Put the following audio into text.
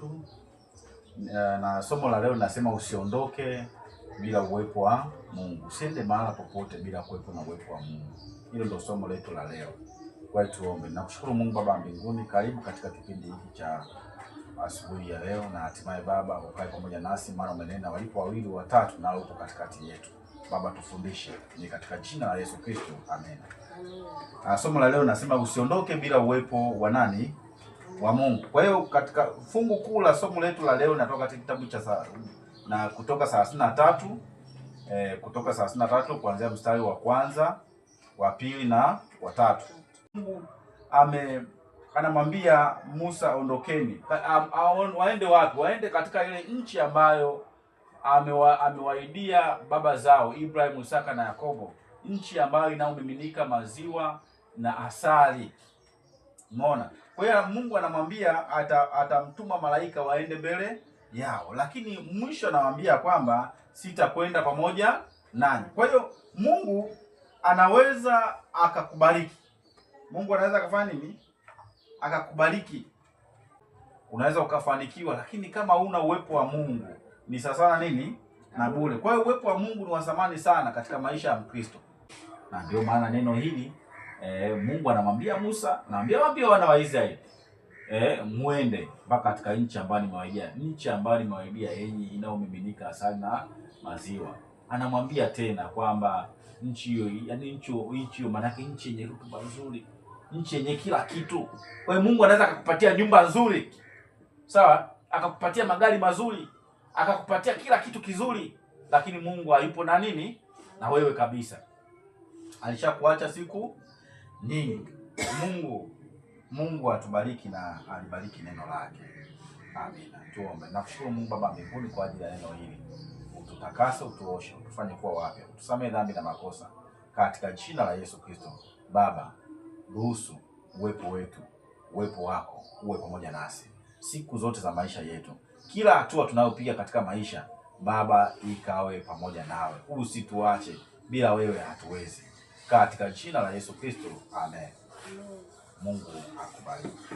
wetu, na somo la leo linasema usiondoke bila uwepo wa Mungu. Usiende mahala popote bila kuwepo na uwepo wa Mungu. Hilo ndio somo letu la leo. Kwa hiyo tuombe. Nakushukuru Mungu Baba mbinguni, karibu katika kipindi hiki cha asubuhi ya leo, na hatimaye Baba ukae pamoja nasi, maana umenena walipo wawili watatu na upo katikati yetu. Baba tufundishe, ni katika jina la Yesu Kristo, amen. Somo la leo nasema usiondoke bila uwepo wa nani? Wa Mungu. Kwa hiyo katika fungu kuu la somo letu la leo natoka katika kitabu cha Kutoka 33, Kutoka 33 kuanzia mstari wa kwanza, wa pili na wa tatu. Mungu anamwambia Musa, ondokeni. Waende wapi? Waende katika ile nchi ambayo amewaidia baba zao Ibrahim, Isaka na Yakobo, nchi ambayo inaomiminika maziwa na asali. Umeona? Kwa hiyo Mungu anamwambia atamtuma malaika waende mbele yao, lakini mwisho anamwambia kwamba sitakwenda pamoja nanyi. Kwa hiyo Mungu anaweza akakubariki. Mungu anaweza akafanya nini? Akakubariki. Unaweza ukafanikiwa, lakini kama huna uwepo wa Mungu ni sawa nini? Na bure. Kwa hiyo uwepo wa Mungu ni wa thamani sana katika maisha ya Mkristo. Na ndio maana neno hili Mungu anamwambia Musa, anamwambia wana wa Israeli, muende mpaka katika nchi ambayo nimewaidia, nchi ambayo nimewaidia yenye inaomiminika asali na maziwa. Anamwambia tena kwamba nchi hiyo, yani nchi hiyo maana yake nchi yenye rutuba nzuri, nchi yenye kila kitu. Kwa hiyo Mungu anaweza akakupatia nyumba nzuri, sawa? Akakupatia magari mazuri, akakupatia kila kitu kizuri, lakini Mungu hayupo na nini? Na wewe kabisa. Alishakuacha siku nyingi. Mungu atubariki na alibariki neno lake. Amina. Tuombe. Nakushukuru Mungu Baba mbinguni kwa ajili ya neno hili. Ututakase, utuoshe, utufanye kuwa wapya. Utusamehe dhambi na makosa. Katika jina la Yesu Kristo. Baba, ruhusu uwepo wako uwe pamoja nasi siku zote za maisha yetu. Kila hatua tunayopiga katika maisha, Baba, ikawe pamoja nawe. Usituache, bila wewe hatuwezi. Katika jina la Yesu Kristo, amen. Mungu akubariki.